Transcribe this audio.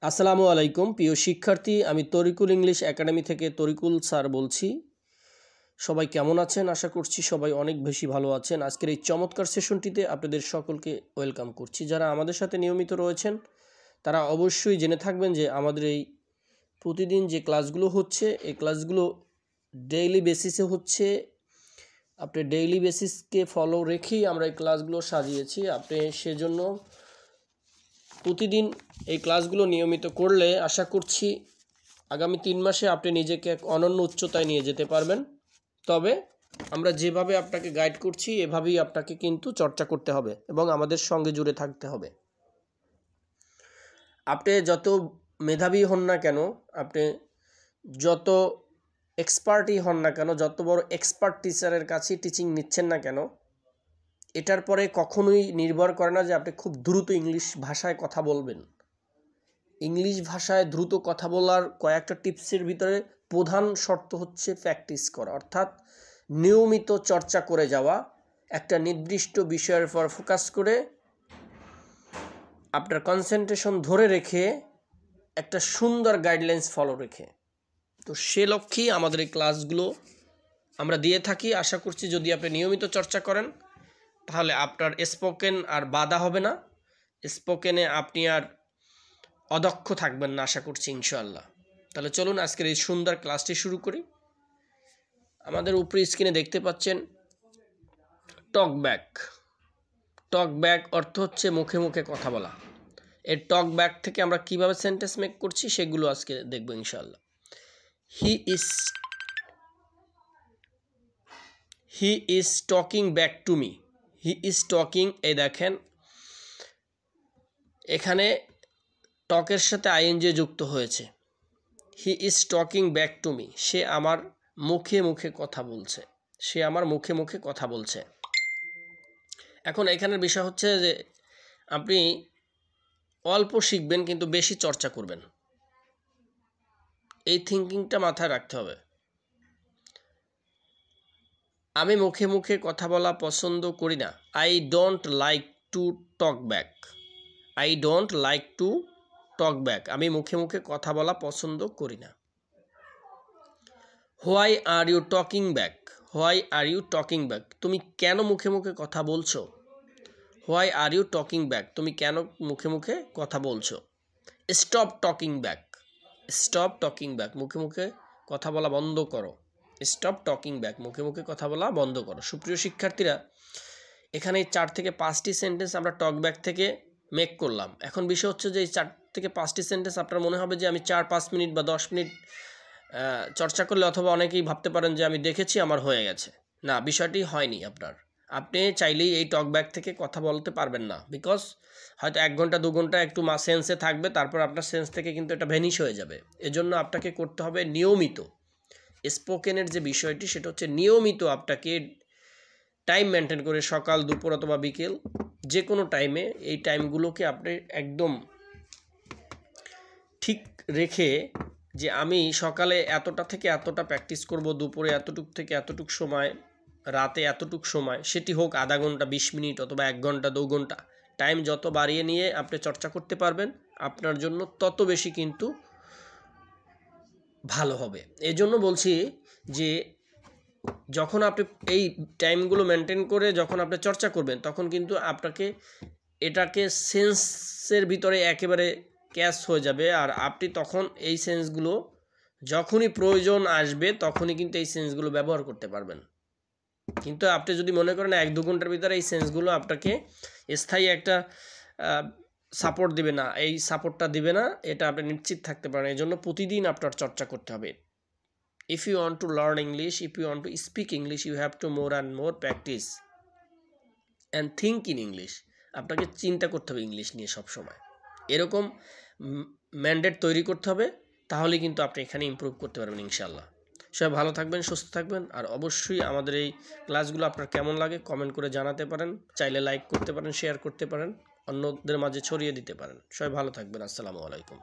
আসসালামু আলাইকুম প্রিয় শিক্ষার্থী, আমি তরিকুল ইংলিশ একাডেমি থেকে তরিকুল স্যার বলছি। সবাই কেমন আছেন? আশা করছি সবাই অনেক বেশি ভালো আছেন। আজকের এই চমৎকার সেশনটিতে আপনাদের সকলকে ওয়েলকাম করছি। যারা আমাদের সাথে নিয়মিত রয়েছেন তারা অবশ্যই জেনে থাকবেন যে আমাদের এই প্রতিদিন যে ক্লাসগুলো হচ্ছে এই ক্লাসগুলো ডেইলি বেসিসে হচ্ছে। আপনি ডেইলি বেসিসকে ফলো রেখেই আমরা এই ক্লাসগুলো সাজিয়েছি। আপনি সেজন্য প্রতিদিন এই ক্লাসগুলো নিয়মিত করলে আশা করছি আগামী 3 মাসে আপনি নিজেকে এক অনন্য উচ্চতায় নিয়ে যেতে পারবেন। তবে আমরা যেভাবে আপনাকে গাইড করছি এভাবেই আপনাকে কিন্তু চর্চা করতে হবে এবং আমাদের সঙ্গে জুড়ে থাকতে হবে। আপনি যত মেধাবী হন না কেন, আপনি যত এক্সপার্টই হন না কেন, যত বড় এক্সপার্ট টিচারের কাছে টিচিং নিচ্ছেন না কেন, এটার পরে কখনোই নির্ভর করে না যে আপনি খুব দ্রুত ইংলিশ ভাষায় কথা বলবেন। ইংলিশ ভাষায় দ্রুত কথা বলার কয়েকটা টিপসের ভিতরে প্রধান শর্ত হচ্ছে প্র্যাকটিস করা, অর্থাৎ নিয়মিত চর্চা করে যাওয়া, একটা নির্দিষ্ট বিষয়ের উপর ফোকাস করে আপনার কনসেন্ট্রেশন ধরে রেখে একটা সুন্দর গাইডলাইন্স ফলো রেখে। তো সে লক্ষ্যেই আমাদের এই ক্লাসগুলো আমরা দিয়ে থাকি। আশা করছি যদি আপনি নিয়মিত চর্চা করেন তাহলে আপনার স্পোকেন আর বাধা হবে না, স্পোকেনে আপনি আর অদক্ষ থাকবেন না আশা করছি ইনশাআল্লাহ। তাহলে চলুন আজকের এই সুন্দর ক্লাসটি শুরু করি। আমাদের উপরে স্ক্রিনে দেখতে পাচ্ছেন টক ব্যাক। টক ব্যাক অর্থ হচ্ছে মুখে মুখে কথা বলা। এই টক ব্যাক থেকে আমরা কিভাবে সেন্টেন্স মেক করছি সেগুলো আজকে দেখব ইনশাআল্লাহ। He is talking back to me. He is talking, এই দেখেন এখানে টকের সাথে আইএনজি যুক্ত হয়েছে। He is talking back to me, সে আমার মুখে মুখে কথা বলছে। সে আমার মুখে মুখে কথা বলছে। এখন এখানের বিষয় হচ্ছে যে আপনি অল্প শিখবেন কিন্তু বেশি চর্চা করবেন। এই থিঙ্কিংটা মাথায় রাখতে হবে। আমি মুখে মুখে কথা বলা পছন্দ করি না। I don't like to talk back. I don't like to talk back, আমি মুখে মুখে কথা বলা পছন্দ করি না। Why are you talking back. Why are you talking back, তুমি কেন মুখে মুখে কথা বলছো। Why are you talking back, তুমি কেন মুখে মুখে কথা বলছো। Stop talking back. Stop talking back, মুখে মুখে কথা বলা বন্ধ করো। স্টপ টকিং ব্যাক, মুখে মুখে কথা বলা বন্ধ করো। সুপ্রিয় শিক্ষার্থীরা, এখানে 4 থেকে 5টি সেন্টেন্স আমরা টক ব্যাক থেকে মেক করলাম। এখন বিষয় হচ্ছে যে এই 4 থেকে 5টি সেন্টেন্স আপনার মনে হবে যে আমি 4-5 মিনিট বা 10 মিনিট চর্চা করলে, অথবা অনেকেই ভাবতে পারেন যে আমি দেখেছি আমার হয়ে গেছে। না, বিষয়টি হয়নি আপনার। আপনি চাইলেই এই টক ব্যাক থেকে কথা বলতে পারবেন না, বিকজ হয়তো 1 ঘন্টা 2 ঘন্টা একটু সেন্সে থাকবে, তারপর আপনার সেন্স থেকে কিন্তু এটা ভ্যানিশ হয়ে যাবে। এজন্য আপনাকে করতে হবে নিয়মিত। স্পোকেনের যে বিষয়টি সেটা হচ্ছে নিয়মিত আপনাকে টাইম মেনটেন করে, সকাল দুপুর অথবা বিকেল যে কোনো টাইমে এই টাইমগুলোকে আপনি একদম ঠিক রেখে যে আমি সকালে এতটা থেকে এতটা প্র্যাকটিস করব, দুপুরে এতটুক থেকে এতটুক সময়, রাতে এতটুক সময়, সেটি হোক আধা ঘন্টা 20 মিনিট অথবা 1 ঘন্টা 2 ঘন্টা, টাইম যত বাড়িয়ে নিয়ে আপনি চর্চা করতে পারবেন আপনার জন্য তত বেশি কিন্তু ভালো হবে। এজন্য বলছি যে যখন আপনি এই টাইমগুলো মেনটেন করে যখন আপনি চর্চা করবেন তখন কিন্তু আপনাকে এটাকে সেন্সের ভিতরে একেবারে ক্যাচ হয়ে যাবে, আর আপনি তখন এই সেন্সগুলো যখনই প্রয়োজন আসবে তখনই কিন্তু এই সেন্সগুলো ব্যবহার করতে পারবেন। কিন্তু আপনি যদি মনে করেন 1-2 ঘন্টার ভিতরে এই সেন্সগুলো আপনাকে স্থায়ী একটা সাপোর্ট দিবে না, এই সাপোর্টটা দিবে না, এটা আপনি নিশ্চিত থাকতে পারেন। এই জন্য প্রতিদিন আপনার চর্চা করতে হবে। If you want to learn English, if you want to speak English, you have to more and more practice and think in English. আপনাকে চিন্তা করতে হবে ইংলিশ নিয়ে সব সময়, এরকম ম্যান্ডেট তৈরি করতে হবে, তাহলে কিন্তু আপনি এখানে ইমপ্রুভ করতে পারবেন ইনশাআল্লাহ। সবাই ভালো থাকবেন, সুস্থ থাকবেন, আর অবশ্যই আমাদের এই ক্লাসগুলো আপনার কেমন লাগে কমেন্ট করে জানাতে পারেন। চাইলে লাইক করতে পারেন, শেয়ার করতে পারেন, অন্যদের মাঝে ছড়িয়ে দিতে পারেন। সবাই ভালো থাকবেন। আসসালামু আলাইকুম।